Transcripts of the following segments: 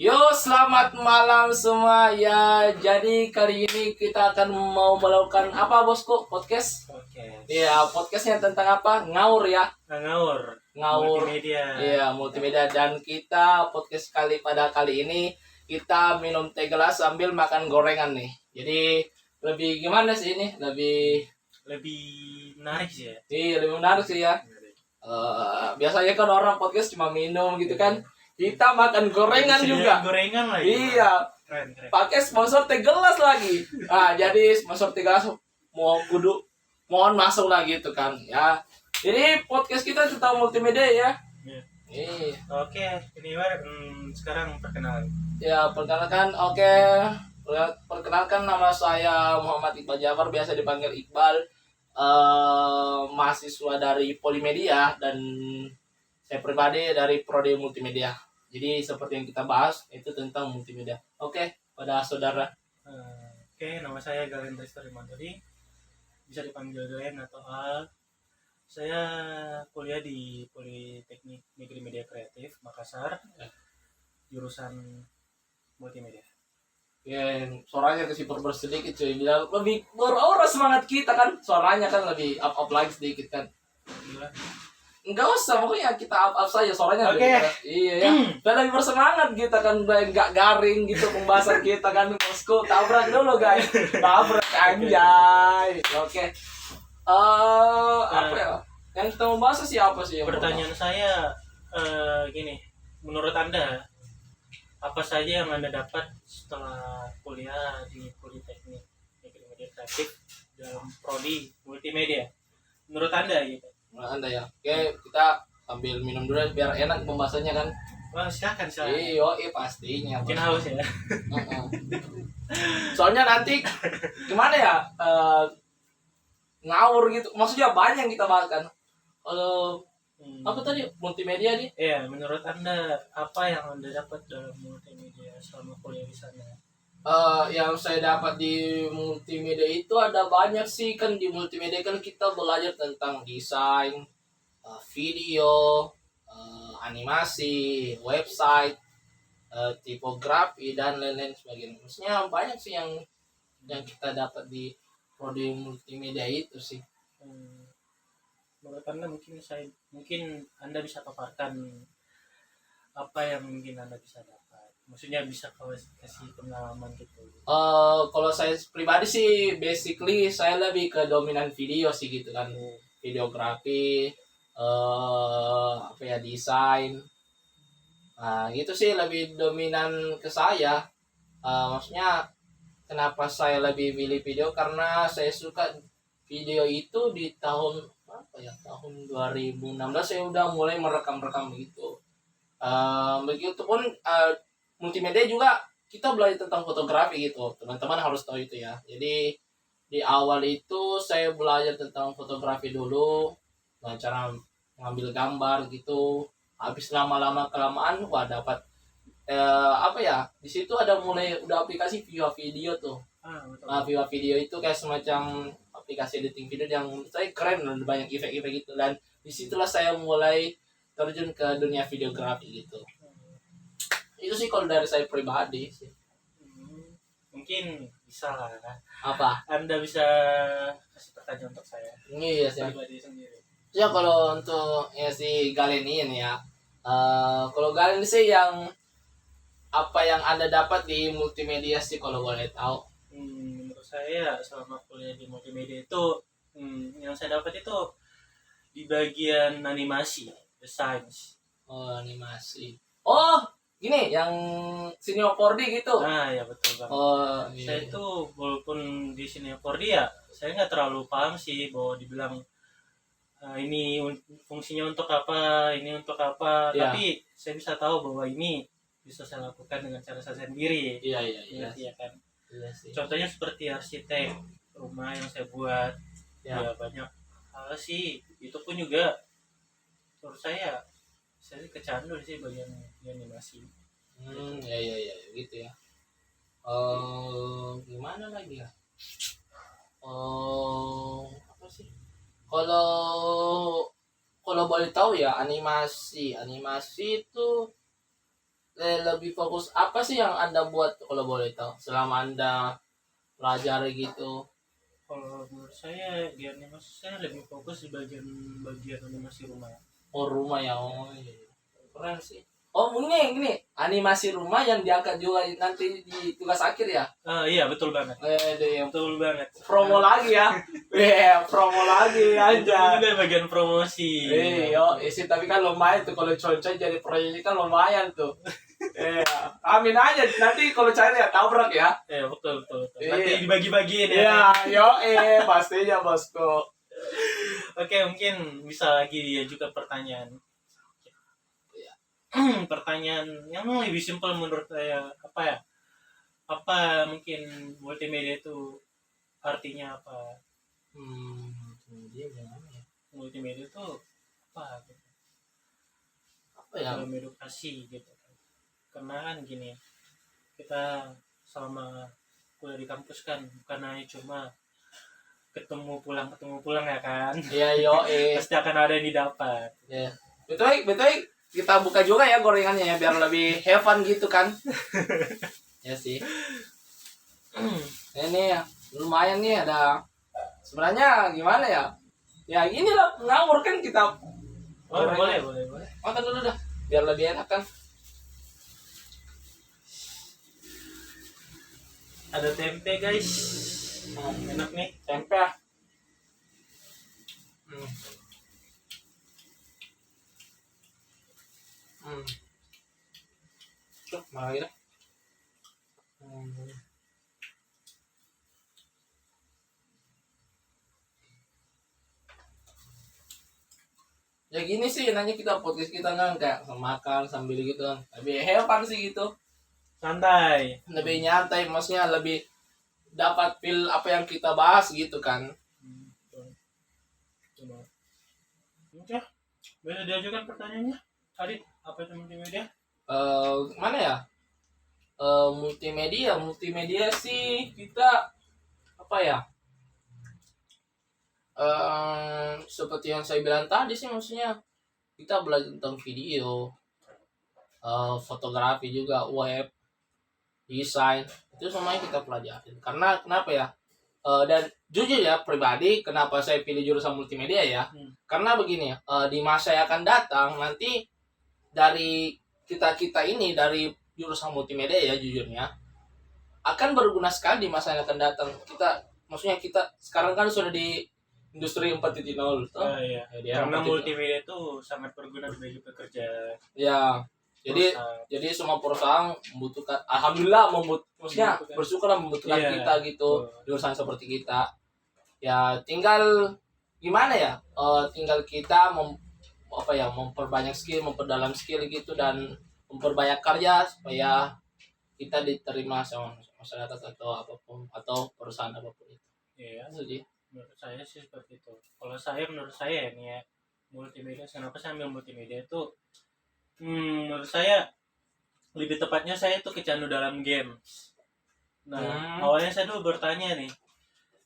Yo, selamat malam semua ya. Jadi kali ini kita akan mau melakukan apa, bosku? Podcast? Podcast. Iya, podcastnya tentang apa? Ngaur ya. Ngaur. Ngaur. Multimedia. Iya, multimedia. Dan kita podcast pada kali ini kita minum teh gelas sambil makan gorengan nih. Jadi lebih gimana sih ini? Lebih menarik sih ya. Iya, lebih menarik sih ya. Biasanya kan orang podcast cuma minum gitu kan. Kita makan gorengan juga. Gorengan lagi. Iya. Keren. Pakai sponsor teh gelas lagi. Jadi sponsor teh gelas mohon masuk lagi itu kan ya. Jadi podcast kita tentang multimedia ya. Iya. Oke, ini sekarang perkenalan. Ya, perkenalkan. Oke. Perkenalkan, nama saya Muhammad Iqbal Jafar, biasa dipanggil Iqbal. Mahasiswa dari Polimedia dan saya pribadi dari Prodi Multimedia. Jadi seperti yang kita bahas itu tentang multimedia. Oke, pada saudara. Oke, nama saya Galen Risto Rimanturi. Bisa dipanggil Galen atau Al. Saya kuliah di Politeknik Negeri Media Kreatif Makassar. Jurusan multimedia. Ya, suaranya ke super sedikit cuy. Biar lebih beraura semangat kita kan. Suaranya kan lebih up lagi sedikit kan. Gila. Enggak usah, pokoknya kita up saja suaranya. Oke. Iya ya. Biar lebih bersemangat kita kan, enggak garing gitu pembahasan kita kan. Bosku, tabrak dulu guys. Tabrak anjay. Oke. Apa ya? Yang kita mau bahas sih apa sih? Pertanyaan saya gini, menurut Anda apa saja yang Anda dapat setelah kuliah di Politeknik Negeri Media Kreatif dalam prodi multimedia? Menurut Anda gitu? Menurut Anda ya. Oke, kita ambil minum dulu biar enak pembahasannya kan. Wah, silakan. Iya, pastinya. Mungkin haus ya. Soalnya nanti gimana ya? Ngawur gitu. Maksudnya banyak yang kita bahas kan. Apa tadi multimedia nih? Iya, menurut Anda apa yang Anda dapat dalam multimedia selama kuliah di sana? Yang saya dapat di multimedia itu ada banyak sih kan. Di multimedia kan kita belajar tentang desain, video, animasi, website, tipografi dan lain-lain sebagainya. Maksudnya banyak sih yang kita dapat di prodi multimedia itu sih. Menurut Anda mungkin Anda bisa paparkan apa yang mungkin Anda bisa dapat. Maksudnya bisa kasih pengalaman gitu. Kalau saya pribadi sih basically saya lebih ke dominan video sih gitu kan. Videografi, apa ya, desain. Gitu sih lebih dominan ke saya. Maksudnya kenapa saya lebih pilih video, karena saya suka video itu di tahun apa ya, tahun 2016 saya udah mulai merekam gitu. Begitupun multimedia juga kita belajar tentang fotografi gitu, teman-teman harus tahu itu ya. Jadi di awal itu saya belajar tentang fotografi dulu, cara ngambil gambar gitu. Habis lama-lama kelamaan dapat apa ya, di situ ada mulai udah aplikasi Viva Video tuh. Viva Video itu kayak semacam aplikasi editing video yang menurut saya keren dan banyak efek-efek gitu, dan disitulah saya mulai terjun ke dunia videografi gitu. Itu sih kalau dari saya pribadi sih. Mungkin bisa lah. Apa? Anda bisa kasih pertanyaan untuk saya. Iya sih. Pribadi sendiri. Ya kalau untuk ya si Galen ini ya. Kalau Galen sih yang apa yang Anda dapat di multimedia sih kalau boleh tahu? Menurut saya selama kuliah di multimedia itu yang saya dapat itu di bagian animasi, desain. Animasi. Gini yang Senior 4D gitu. Ya betul banget. Iya. Saya itu walaupun di Senior 4D ya, saya nggak terlalu paham sih bahwa dibilang ini fungsinya untuk apa, ini untuk apa. Ya. Tapi saya bisa tahu bahwa ini bisa saya lakukan dengan cara saya sendiri. Iya kan. Iya sih. Contohnya seperti arsitek rumah yang saya buat. Ya banyak hal sih. Itu pun juga menurut saya kecandul sih bagian animasi. Iya gitu ya. Gimana lagi ya? Apa sih? Kalau boleh tahu ya, animasi itu lebih fokus apa sih yang Anda buat kalau boleh tahu selama Anda pelajari gitu? Kalau menurut saya di animasi saya lebih fokus di bagian animasi rumah. Oh rumah ya, oh iya. Keren sih. Oh gini, animasi rumah yang diangkat juga nanti di tugas akhir ya? Iya betul banget. Yang Betul banget. promo lagi ya? Promo lagi Itu aja. juga bagian promosi. Yo, isi tapi kan lumayan tuh kalau coy-coy jadi proyek kan lumayan tuh. Amin aja nanti kalau cari ya tabrak ya. Betul. Iya. Nanti dibagi-bagiin ya. Iya, yo pastinya bosku. Oke, mungkin bisa lagi diajukan pertanyaan. Pertanyaan yang lebih simpel menurut saya apa ya? Apa mungkin multimedia itu artinya apa? Dia gimana ya? Multimedia itu apa? Gitu. Apa ya? Dalam edukasi gitu. Karena kan gini, kita selama kuliah di kampus kan bukan hanya cuma ketemu pulang ya kan. Iya, yo Pasti akan ada yang didapat. Ya. Betul, kita buka juga ya gorengannya ya biar lebih have fun gitu kan. Ya sih. Ini ya, lumayan nih ada. Sebenarnya gimana ya? Ya gini lah, ngawur kan kita. Boleh. Makan dulu dah, biar lebih enak kan. Ada tempe guys. Enak nih. Tempe ya. Tuh, malah gitu. Ya gini sih nanya kita podcast kita kan kayak makan sambil gitu kan lebih have fun sih gitu, Santai. lebih nyantai, maksudnya lebih dapat feel apa yang kita bahas gitu kan. Coba. Oke. Bisa diajukan pertanyaannya. Tadi apa itu multimedia? Mana ya, multimedia sih kita apa ya, seperti yang saya bilang tadi sih, maksudnya kita belajar tentang video, fotografi juga, web desain, itu semuanya kita pelajari. Karena kenapa ya, dan jujur ya pribadi kenapa saya pilih jurusan multimedia ya, karena begini ya, di masa yang akan datang nanti dari kita ini dari jurusan multimedia ya jujurnya akan berguna sekali di masa yang akan datang. Maksudnya kita sekarang kan sudah di industri 4.0 toh. Iya. Ya, Karena 4.0. multimedia itu sangat berguna bagi pekerja. Ya, jadi semua perusahaan membutuhkan, alhamdulillah maksudnya bersyukur membutuhkan kita gitu, jurusan seperti kita. Ya tinggal gimana ya, tinggal kita memperbanyak skill, memperdalam skill gitu, dan memperbanyak karya supaya kita diterima sama masyarakat atau apapun atau perusahaan apapun itu. Iya. Itu sih. Menurut saya sih seperti itu. Menurut saya nih ya, multimedia, kenapa saya ambil multimedia itu, menurut saya lebih tepatnya saya tuh kecandu dalam games. Nah, awalnya saya dulu bertanya nih,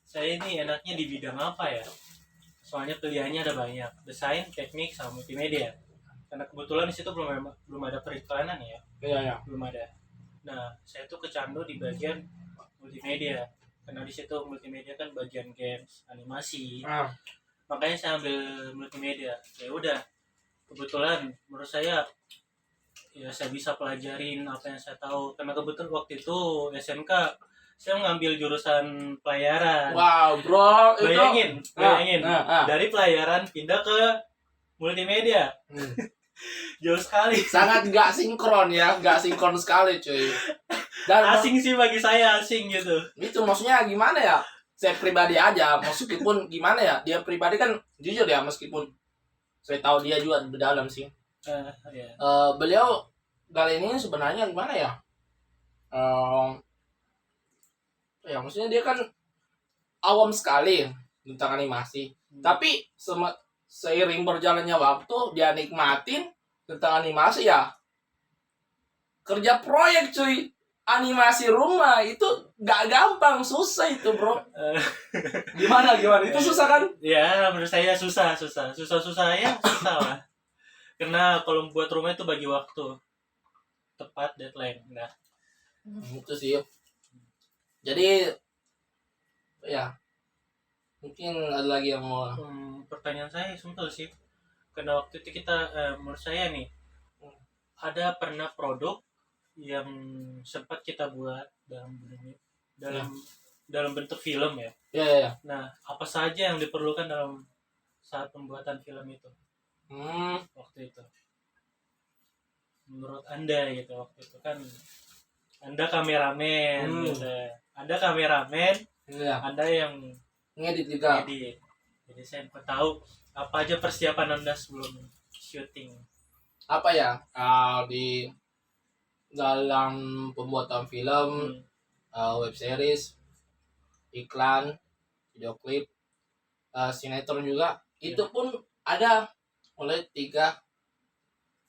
saya ini enaknya di bidang apa ya? Soalnya pilihannya ada banyak, desain, teknik, sama multimedia. Karena kebetulan di situ belum ada periklanan ya. Iya. Belum ada. Nah, saya tuh kecandu di bagian multimedia. Karena di situ multimedia kan bagian games, animasi. Makanya saya ambil multimedia. Ya udah, kebetulan menurut saya ya saya bisa pelajarin apa yang saya tahu. Karena kebetulan waktu itu SMK saya ngambil jurusan pelayaran. Wow, bro, bayangin. Dari pelayaran pindah ke multimedia. Jauh sekali. Sangat nggak sinkron sekali cuy. Dan asing sih bagi saya, asing gitu. Itu maksudnya gimana ya? Saya pribadi aja, meskipun gimana ya, dia pribadi kan jujur ya, meskipun saya tahu dia juga dalam sih. Yeah. Beliau kali ini sebenarnya gimana ya? Ya maksudnya dia kan awam sekali tentang animasi. Tapi seiring berjalannya waktu dia nikmatin tentang animasi ya. Kerja proyek cuy. Animasi rumah itu gak gampang, susah itu bro. Gimana itu susah kan? Ya menurut saya susah lah. Karena kalau buat rumah itu bagi waktu. tepat deadline. Nah, Itu sih. Jadi ya mungkin ada lagi yang mau. pertanyaan saya simpel sih. Karena waktu itu kita menurut saya nih ada pernah produk yang sempat kita buat dalam dalam bentuk film ya. Ya. Nah, apa saja yang diperlukan dalam saat pembuatan film itu waktu itu? Menurut Anda gitu waktu itu kan Anda kameramen gitu. Anda kameramen, Iya. Anda yang Ngedit juga. edit. Jadi saya mau tahu apa aja persiapan Anda sebelum syuting. Apa ya? Di dalam pembuatan film, web series, iklan, video klip, sinetron juga. Itu pun ada mulai 3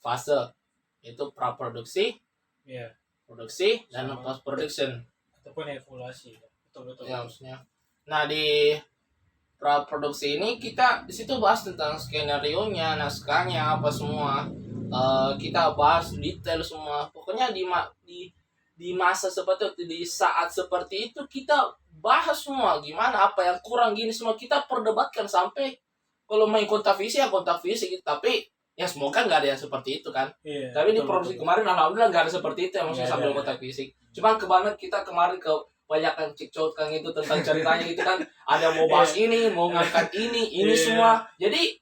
fase. Itu praproduksi, Iya. produksi, dan Sama. post production. Ataupun evaluasi. Betul. Ya, maksudnya. Nah, di praproduksi ini kita di situ bahas tentang skenario-nya, naskahnya, apa semua. Kita bahas detail semua. Pokoknya di masa seperti itu, di saat seperti itu kita bahas semua gimana, apa yang kurang, gini semua kita perdebatkan sampai kalau main kontak visi ya kontak visi gitu. Tapi ya semoga nggak ada yang seperti itu kan. Iya, Tapi di produksi kemarin alhamdulillah nggak ada seperti itu yang maksudnya Nggak sambil ada. kontak fisik. Cuman kebanyakan kita kemarin kebanyakan cekcok kan itu tentang ceritanya gitu kan. Ada mau bahas ini, mau ngangkat ini Iya. semua. Jadi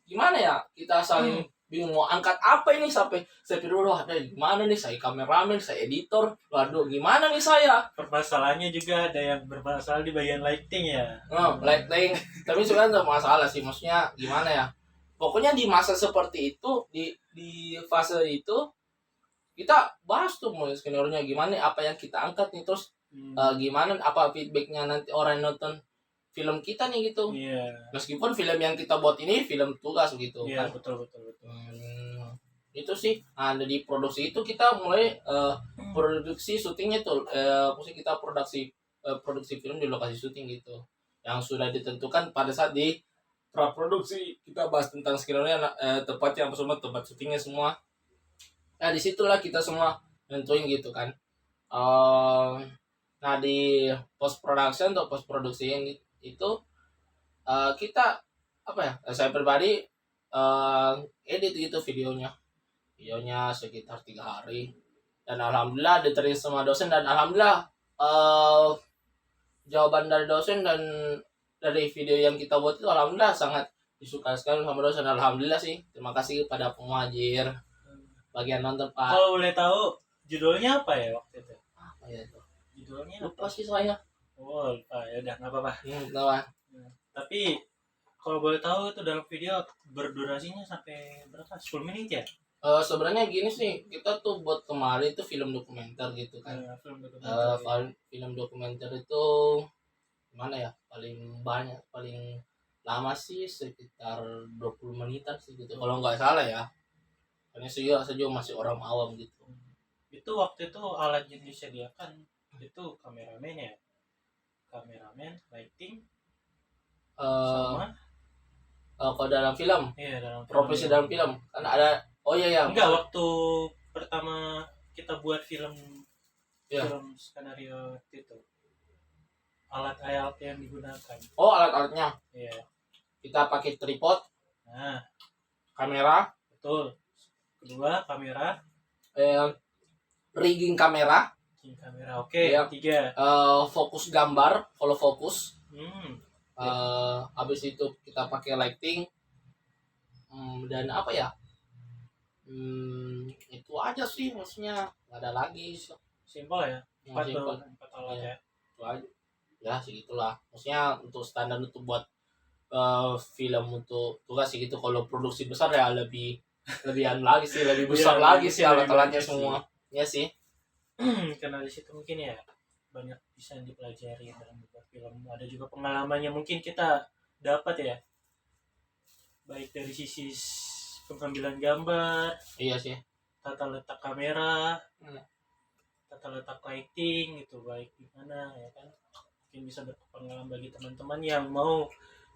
gimana ya, kita saling bingung mau angkat apa ini, sampai saya pikir dulu ada gimana nih, saya kameramen, saya editor, waduh gimana nih saya. Permasalahannya juga ada yang bermasalah di bagian lighting ya. Lighting. Tapi sebenarnya nggak masalah sih, maksudnya gimana ya, pokoknya di masa seperti itu, di fase itu kita bahas tuh mulai skenario-nya gimana, apa yang kita angkat nih, terus gimana, apa feedbacknya nanti orang yang nonton film kita nih gitu. Iya. Meskipun film yang kita buat ini film tugas gitu Iya, kan. betul. Itu sih. Nah, di produksi itu kita mulai produksi syutingnya tuh, maksudnya kita produksi film di lokasi syuting gitu, yang sudah ditentukan pada saat di praproduksi. Kita bahas tentang skenario, tempatnya apa semua, tempat syutingnya semua. Nah, disitulah kita semua nentuin gitu kan. Nah, di post production atau post produksi ini itu kita apa ya, saya pribadi edit gitu videonya sekitar 3 hari, dan alhamdulillah diterima sama dosen, dan alhamdulillah jawaban dari dosen dan dari video yang kita buat itu alhamdulillah sangat disukai sekali sama dosen. Alhamdulillah sih, terima kasih kepada penguajir, bagian nonton Pak. Kalau boleh tahu judulnya apa ya waktu itu? Apa ya itu? Judulnya Lupa apa? sih saya. Oh, lupa. Ya udah nggak apa-apa. Tahu. Tapi kalau boleh tahu itu dalam video berdurasinya sampai berapa? 10 menit ya? Sebenarnya gini sih, kita tuh buat kemarin itu film dokumenter gitu kan. Film dokumenter. Film dokumenter itu gimana ya, paling lama sih sekitar 20 menitan sih gitu, kalau nggak salah ya. Karena saya juga masih orang awam gitu. Itu waktu itu alat yang disediakan itu kameramen ya? Kameramen, lighting, sama kalau dalam film, iya dalam profesi dalam film kan ada. Oh iya. Enggak, waktu pertama kita buat film Iya. film skenario itu alat-alat yang digunakan. Oh, alat-alatnya Iya. kita pakai tripod, Nah, kamera, betul. Kedua kamera, rigging kamera, kamera. Oke, Iya. 3. fokus gambar, follow fokus. Ya. Habis itu kita pakai lighting, dan apa ya, itu aja sih, maksudnya nggak ada lagi. Simpel ya. Yang simpel. 4 alat ya. Itu aja ya, segitulah, maksudnya untuk standar untuk buat film untuk tugas sih gitu. Kalau produksi besar ya lebihan lagi sih, lebih besar Iya, lagi sih lebih alat-alatnya banyak semua. Ya sih. Karena di situ mungkin ya banyak bisa yang dipelajari dalam membuat film. Ada juga pengalamannya mungkin kita dapat ya, baik dari sisi pengambilan gambar, Iya sih. tata letak kamera, Hmm. tata letak lighting gitu, baik gimana ya kan, mungkin bisa berpengalaman bagi teman-teman yang mau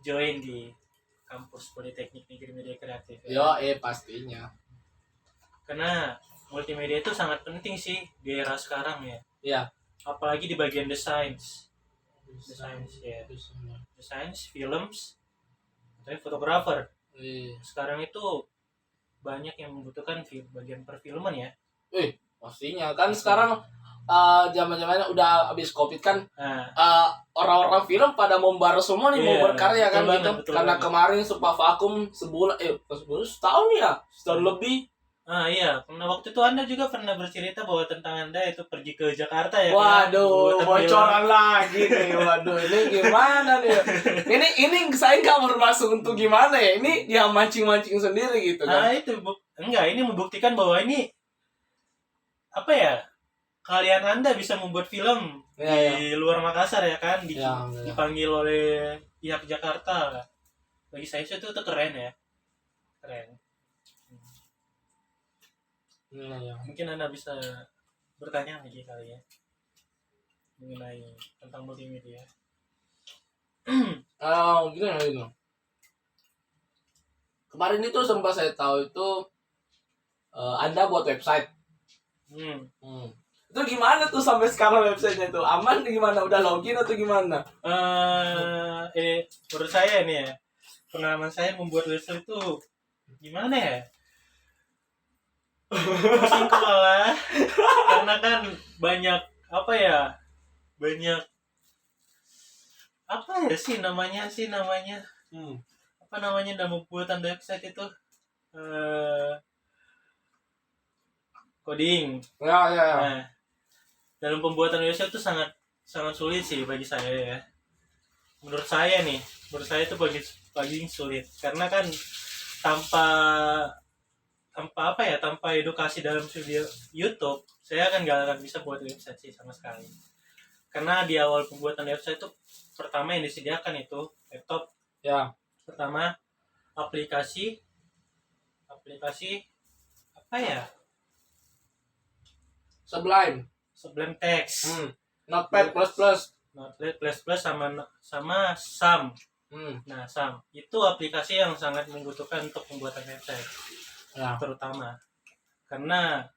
join di kampus Politeknik Negeri Media Kreatif ya. Yo, pastinya. Karena multimedia itu sangat penting sih di era sekarang ya. Iya. Apalagi di bagian desain ya. Desain, films, atau fotografer. Sekarang itu banyak yang membutuhkan bagian perfilman ya. Pastinya kan sekarang zaman-zamannya udah habis Covid kan, Nah, orang-orang film pada mau baru semua nih, Iya, mau berkarya kan betul gitu. banget, betul Karena banget. kemarin sempat vakum sebulan, setahun ya, setahun lebih. iya, karena waktu itu Anda juga pernah bercerita bahwa tentang Anda itu pergi ke Jakarta ya kan? Waduh, Buatan bocoran lagi nih. Waduh, ini gimana nih? Ini saya nggak bermaksud untuk gimana ya. Ini dia mancing-mancing sendiri gitu film. kan. Itu enggak, ini membuktikan bahwa ini apa ya? Kalian Anda bisa membuat film di luar Makassar ya kan? Ya. Dipanggil oleh pihak Jakarta. Bagi saya itu keren ya. Keren. Ya. Mungkin Anda bisa bertanya lagi kali ya mengenai tentang multimedia. Gini. Kemarin itu sempat saya tahu itu Anda buat website. Itu gimana tuh sampai sekarang websitenya itu? Aman gimana? Udah login atau gimana? Ini menurut saya nih ya, pengalaman saya membuat website itu gimana ya? Pusing kepala karena kan banyak apa ya sih namanya apa namanya dalam pembuatan website itu coding. Ya. Nah, dalam pembuatan website itu sangat sulit sih bagi saya ya. Menurut saya itu paling sulit karena kan tanpa edukasi dalam video YouTube saya kan gak akan bisa buat website sih sama sekali. Karena di awal pembuatan website itu pertama yang disediakan itu laptop. Ya. Pertama aplikasi apa ya? Sublime Text. Notepad++. Notepad++ sama SAM. Nah, SAM itu aplikasi yang sangat membutuhkan untuk pembuatan website. Ya. Terutama karena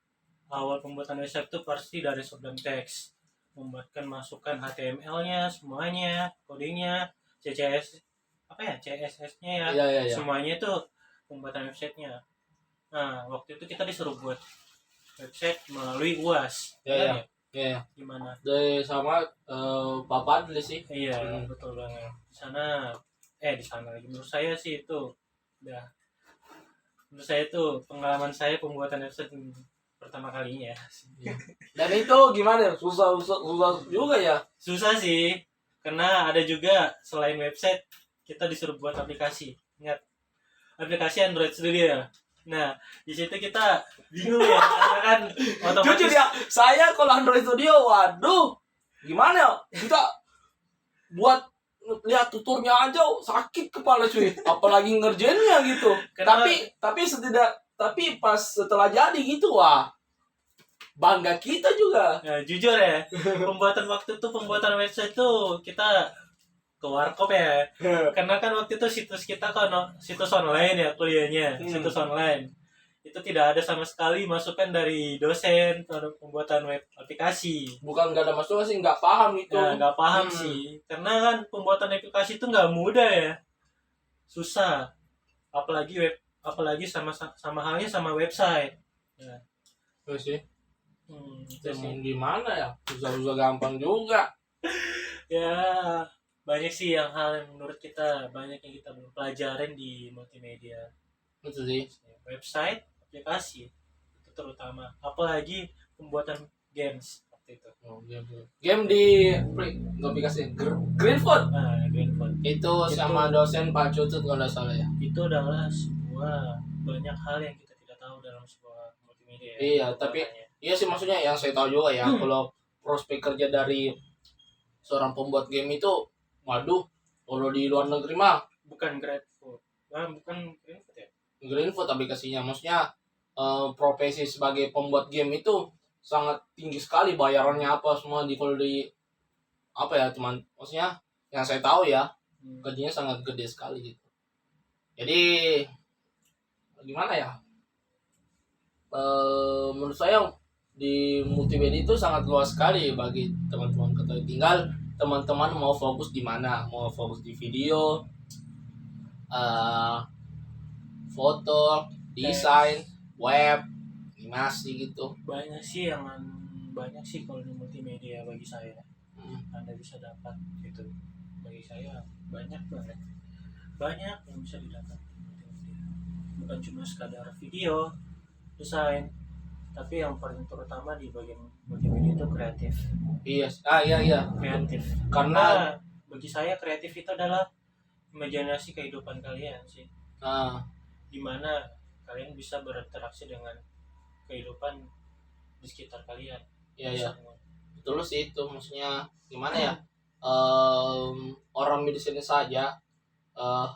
awal pembuatan website itu pasti dari Sublime Text. Membuatkan masukan HTML-nya, semuanya, codingnya, CSS-nya ya. Ya. Semuanya itu pembuatan website-nya. Nah, waktu itu kita disuruh buat website melalui UAS. Ya. Gimana? Dari sama Pak Padli sih. Iya, betul banget. Di sana lagi. Menurut saya sih itu menurut saya itu pengalaman saya pembuatan website pertama kalinya. Dan itu gimana? Susah juga ya? Susah sih, karena ada juga selain website kita disuruh buat aplikasi. Ingat, aplikasi Android Studio. Nah, di situ kita bingung ya, karena kan otomatis. Jujur ya, saya kalau Android Studio, waduh, gimana ya? Kita buat lihat tuturnya aja sakit kepala cuy, apalagi ngerjainnya gitu. Kenapa? Tapi pas setelah jadi gitu, wah, bangga kita juga. Nah, jujur ya, pembuatan website tuh kita ke warkop ya. Karena kan waktu itu situs kita kan situs online ya kuliahnya, situs online. Itu tidak ada sama sekali masukan dari dosen terhadap pembuatan web aplikasi. Bukan nggak ada masukan sih, nggak paham itu. Nah, nggak paham sih, karena kan pembuatan aplikasi itu nggak mudah ya, susah. Apalagi sama halnya sama website. Nah, itu sih. Itu sih. Gimana ya? Susah gampang juga. Ya, banyak sih hal yang menurut kita banyak yang kita belum pelajarin di multimedia. Itu sih. Website, aplikasi itu terutama. Apalagi pembuatan games waktu itu. Game di aplikasi Greenfoot. Greenfoot. Itu sama dosen Pak Cutut kalau nggak salah ya. Itu adalah sebuah banyak hal yang kita tidak tahu dalam sebuah multimedia. Iya, tapi iya sih maksudnya yang saya tahu juga ya, kalau prospek kerja dari seorang pembuat game itu, waduh, kalau di luar negeri mah bukan Greenfoot. Bukan Greenfoot ya. Greenfoot aplikasinya, maksudnya profesi sebagai pembuat game itu sangat tinggi sekali bayarannya apa semua kalau di apa ya, cuman maksudnya yang saya tahu ya, gajinya sangat gede sekali gitu. Jadi gimana ya? menurut saya di multimedia itu sangat luas sekali bagi teman-teman ketahui. Tinggal teman-teman mau fokus di mana, mau fokus di video, eh, foto, desain, web, animasi gitu. Banyak sih kalau di multimedia bagi saya. Anda bisa dapat gitu. Bagi saya banyak yang bisa didapat di multimedia. Bukan cuma sekadar video, desain, tapi yang paling terutama di bagian multimedia itu kreatif. Iya, iya. Kreatif. Karena Bagi saya kreatif itu adalah imajinasi kehidupan kalian sih. Dimana kalian bisa berinteraksi dengan kehidupan di sekitar kalian. Iya. Betul sih itu, maksudnya gimana ya? Orang medis ini saja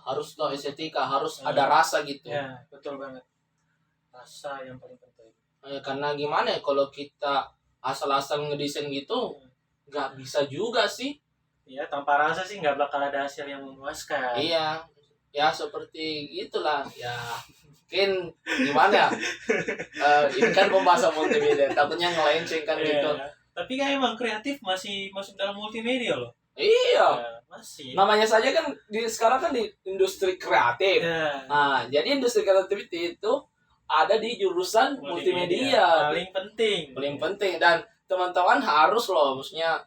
harus tahu estetika, harus ada rasa gitu. Ya, betul banget. Rasa yang paling penting. Karena gimana ya, kalau kita asal-asal ngedesain gitu nggak bisa juga sih. Iya, tanpa rasa sih nggak bakal ada hasil yang memuaskan. Iya, ya seperti gitulah ya. Mungkin gimana ya? Ini kan pembahasan multimedia, takutnya ngelenceng kan gitu. Tapi kan emang kreatif masih masuk dalam multimedia loh. Iya. Masih. Namanya saja kan sekarang kan di industri kreatif. Nah, jadi industri kreatif itu ada di jurusan multimedia. Paling penting dan teman-teman harus loh, maksudnya.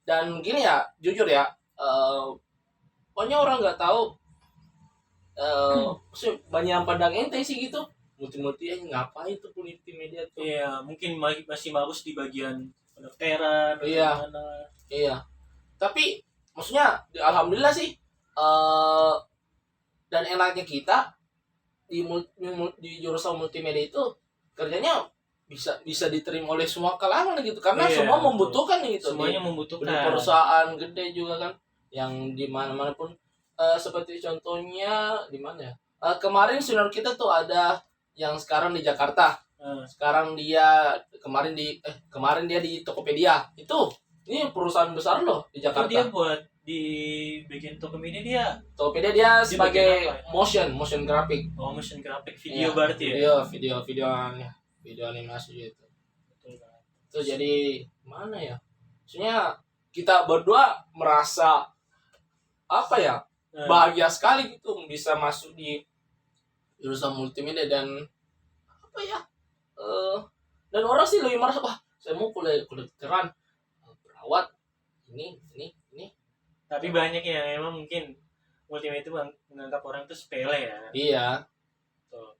Dan gini ya, jujur ya, pokoknya orang nggak tahu, maksudnya banyak yang pandang enteng sih gitu. Multimedia ngapain tuh multimedia tuh? Iya, mungkin masih bagus di bagian kedokteran. Iya. Tapi maksudnya alhamdulillah sih, dan enaknya kita di jurusan multimedia itu kerjanya bisa diterima oleh semua kalangan gitu, karena semua membutuhkan gitu. Semuanya membutuhkan. Di perusahaan gede juga kan, yang di mana-mana pun, seperti contohnya di mana ya? Kemarin senior kita tuh ada yang sekarang di Jakarta. Sekarang kemarin dia di Tokopedia. Ini perusahaan besar loh di Jakarta. Dia buat di bikin Tokopedia dia sebagai motion graphic. Motion graphic video berarti ya. Video animasi gitu. Itu jadi mana ya? Maksudnya kita berdua merasa apa ya? Bahagia sekali gitu bisa masuk di jurusan multimedia, dan apa ya? Dan orang sih lebih merasa, wah, saya mau kuliah kedokteran, perawat, ini. Tapi banyak yang emang mungkin multimedia itu menganggap orang itu sepele ya. Iya. Tuh.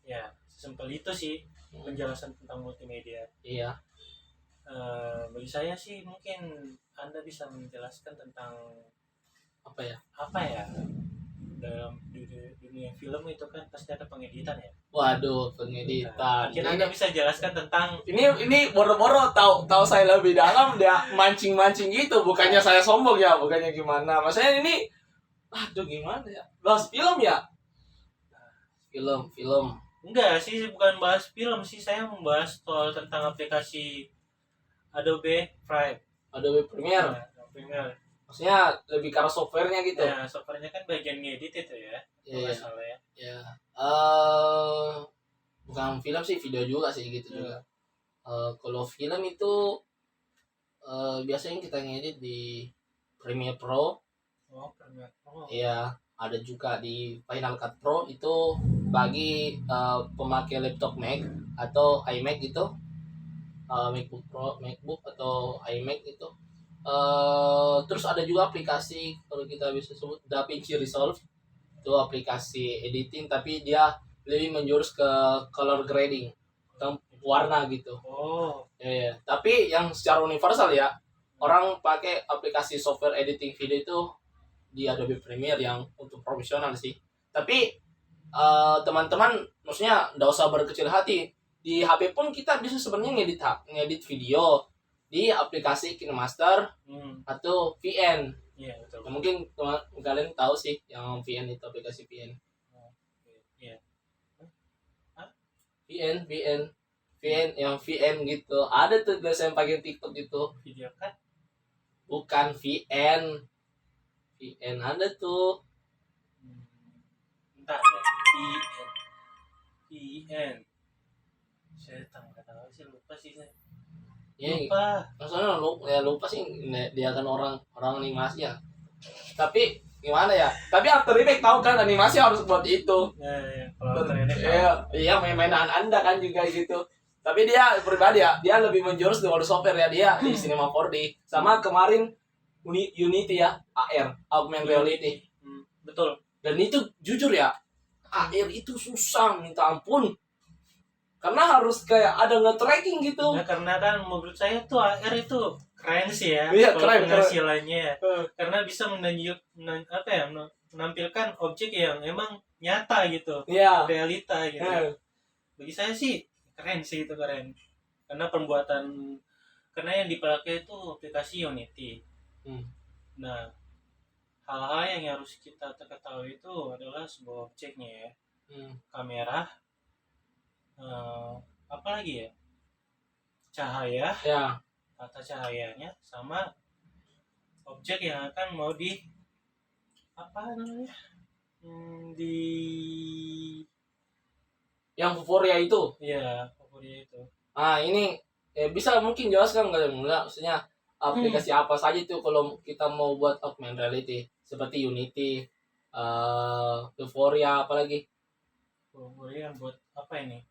Ya, sesimpel itu sih penjelasan tentang multimedia. Iya. Bagi saya sih mungkin Anda bisa menjelaskan tentang apa ya? Dalam dunia film itu kan pasti ada pengeditan ya. Waduh, pengeditan. Mungkin Anda bisa jelaskan tentang ini boro-boro tahu saya lebih dalam, dia mancing gitu. Bukannya saya sombong ya, bukannya gimana. Maksudnya ini aduh gimana ya? Bahas film ya? Film. Enggak sih, bukan bahas film sih, saya membahas soal tentang aplikasi Adobe Premiere. Maksudnya lebih ke arah softwarenya gitu. Ya, softwarenya kan bagian ngedit itu ya. Iya. Salah ya. Ya. Bukan film sih, video juga sih gitu juga. Kalau film itu biasanya kita ngedit di Premiere Pro. Premiere Pro. Iya, ada juga di Final Cut Pro, itu bagi pemakai laptop Mac atau iMac gitu. MacBook atau iMac itu. Terus ada juga aplikasi, kalau kita bisa sebut DaVinci Resolve, itu aplikasi editing tapi dia lebih menjurus ke color grading, tentang warna gitu. Iya. Tapi yang secara universal ya, orang pakai aplikasi software editing video itu di Adobe Premiere yang untuk profesional sih. Tapi teman-teman maksudnya nggak usah berkecil hati, di HP pun kita bisa sebenarnya ngedit video di aplikasi KineMaster atau VN. Iya, betul. Ya, mungkin kalian tahu sih yang VN itu, aplikasi VN. Iya. VN yang VN gitu. Ada tuh biasanya pakai TikTok gitu. Video kan? Bukan VN ada tuh. Bentar ya. VN. Saya nggak tahu sih, lupa sih saya. Ya, Lupa. maksudnya lupa sih dia kan orang animasi ya. Tapi gimana ya? Tapi After Effects tahu kan animasi harus buat itu. Ya, kalau ternyata Iya, mainan Anda kan juga gitu. Tapi dia pribadi ya, dia lebih menjurus di world software ya, dia di Cinema 4D. Sama kemarin Unity ya, AR, Augmented Reality. Betul. Dan itu jujur ya, AR itu susah minta ampun. Karena harus kayak ada nge-tracking gitu. Nah, karena kan menurut saya tuh AR itu keren sih ya. Iya, kalau keren, penghasilannya. Karena bisa menampilkan objek yang emang nyata gitu. Iya. Realita gitu. Bagi saya sih keren sih, itu keren. Karena yang dipakai itu aplikasi Unity. Nah, hal-hal yang harus kita ketahui itu adalah sebuah objeknya ya. Kamera, apa lagi ya, cahaya, Ya. tata cahayanya, sama objek yang akan mau apa namanya, di Yang Euphoria itu. ya pokoknya itu. Ini bisa mungkin jelaskan nggak enggak, maksudnya aplikasi apa saja itu kalau kita mau buat augmented reality seperti Unity, Euphoria, apalagi? Euphoria buat apa ini?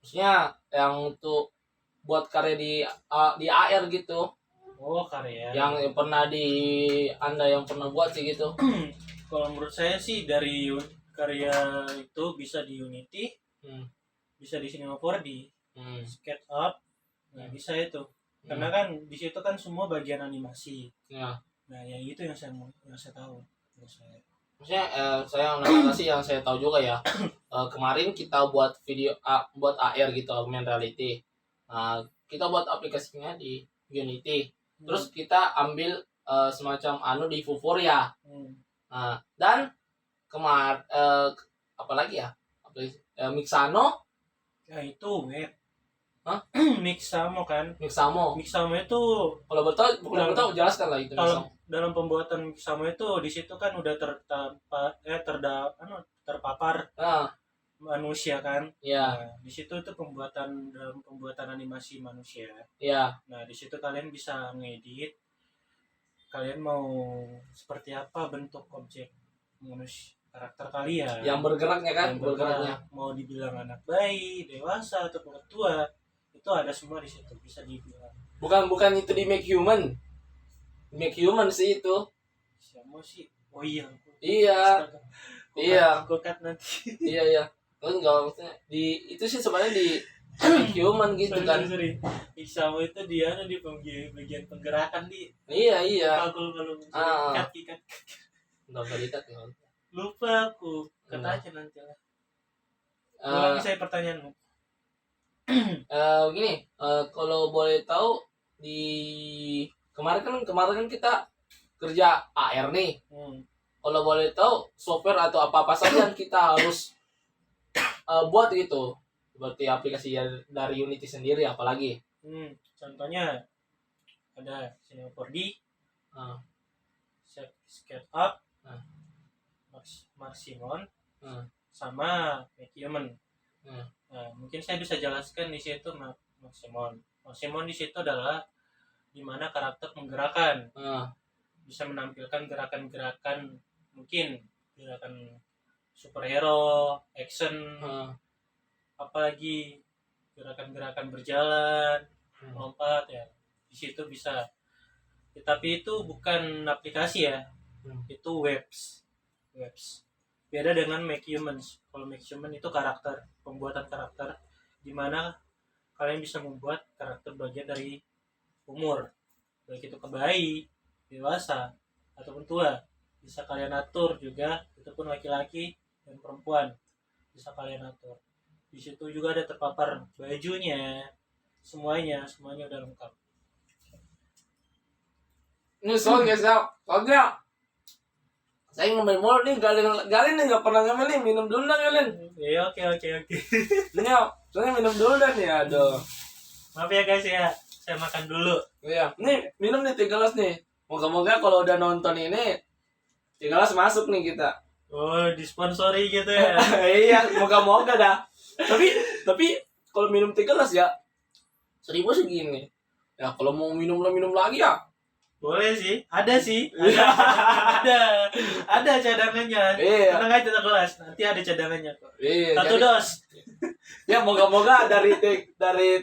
Maksudnya yang untuk buat karya di AR gitu. Oh, karya. Yang pernah Anda yang pernah buat sih gitu. Kalau menurut saya sih dari karya itu bisa di Unity, bisa di Cinema 4D, SketchUp, bisa itu. Karena kan di situ kan semua bagian animasi. Ya. Nah, yang itu yang saya tahu. Maksudnya saya narasi yang saya tahu juga ya. Kemarin kita buat buat AR gitu, augmented reality. Kita buat aplikasinya di Unity. Terus kita ambil semacam di Euphoria. Dan apalagi ya? Mixamo. Ya itu web. Hah? Mixamo kan? Mixamo itu kalau betul jelaskan lah itu. Dalam pembuatan Mixamo itu di situ kan udah terpapar manusia kan? Iya. Nah, di situ tuh dalam pembuatan animasi manusia. Iya. Nah, di situ kalian bisa ngedit. Kalian mau seperti apa bentuk objek manusia, karakter kalian? Yang bergeraknya kan? Bergeraknya. Mau dibilang anak bayi, dewasa atau tua, itu ada semua di situ, bisa dibilang. Bukan itu di Make Human. Make Human sih itu. Siapa sih? Oh iya. Iya. Kokat nanti. Iya. Kan enggak, maksudnya itu sih sebenarnya di Make Human gitu kan. Sorry. Sama itu dia di bagian penggerakan di. Iya. Kalau kat. Enggak usah dikat ya. Lupa aku. Kata aja nanti lah. Ulangi saya pertanyaanmu. Gini, kalau boleh tahu kemarin kan kita kerja AR nih. Kalau boleh tahu software atau apa saja yang kita harus buat gitu, seperti aplikasi dari Unity sendiri, apalagi? Contohnya ada Cinema 4D, SketchUp, Maximon, sama Make Human. Nah, mungkin saya bisa jelaskan di situ Maximon. Maximon di situ adalah dimana karakter menggerakkan, bisa menampilkan gerakan-gerakan, mungkin gerakan superhero, action, apalagi gerakan-gerakan berjalan, lompat ya. Di situ bisa. Tapi itu bukan aplikasi ya, itu webs. Beda dengan Make Humans. Kalau Make Human itu pembuatan karakter, di mana kalian bisa membuat karakter bagian dari umur, baik itu ke bayi, dewasa, ataupun tua. Bisa kalian atur juga, itu pun laki-laki dan perempuan bisa kalian atur. Di situ juga ada terpapar bajunya, semuanya udah lengkap. Ini soalnya saya ngambil mulu nih, Galin nih nggak pernah ngambil nih, minum dulu dah Galin. Iya, oke. Ini soalnya minum dulu dah nih, aduh. Maaf ya guys ya, saya makan dulu. Iya, nih minum nih 3 gelas nih. Moga-moga kalau udah nonton ini 3 gelas masuk nih kita. Oh, disponsori gitu ya. Iya, moga-moga dah. Tapi kalau minum 3 gelas ya 1.000 segini. Ya kalau mau minum lagi ya. Boleh sih, ada sih, ada cadangannya. Iya. Tenang aja 3 gelas, nanti ada cadangannya kok. Iya. 1 jadi- dos. Ya moga-moga dari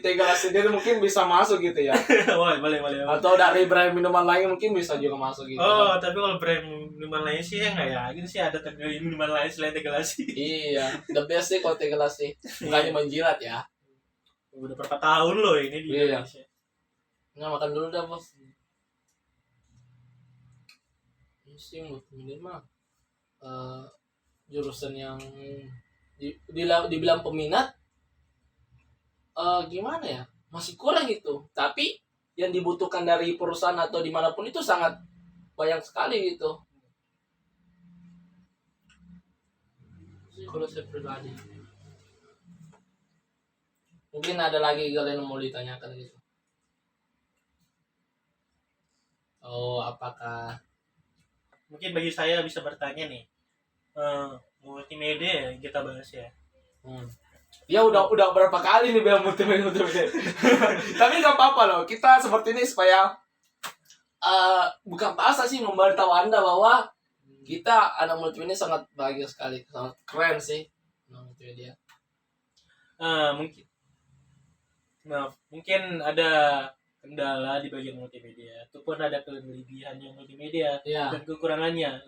3 gelas sendiri mungkin bisa masuk gitu ya. boleh. Atau dari brand minuman lain mungkin bisa juga masuk gitu. Oh, tapi kalau brand minuman lain sih ya nggak ya, gitu sih ada minuman lain selain 3 gelas sih. Iya, the best sih kalau 3 gelas sih. Bukannya menjilat ya. Udah berapa tahun loh ini di Iya. Indonesia. Nah, makan dulu dah, Bos. Ini sih ini mah jurusan yang dibilang peminat gimana ya? Masih kurang gitu. Tapi yang dibutuhkan dari perusahaan atau dimanapun itu sangat banyak sekali gitu. Kalau saya pribadi. Mungkin ada lagi kalian yang mau ditanyakan gitu. Oh, apakah Mungkin bagi saya bisa bertanya nih, multimedia yang kita bahas ya. Ya udah berapa kali nih bilang multimedia. Tapi nggak apa-apa loh. Kita seperti ini supaya bukan bahasa sih memberitahu Anda bahwa kita anak multimedia sangat bahagia sekali, sangat keren sih anak multimedia. Mungkin ada kendala di bagian multimedia, ataupun ada kelebihannya multimedia Iya. dan kekurangannya.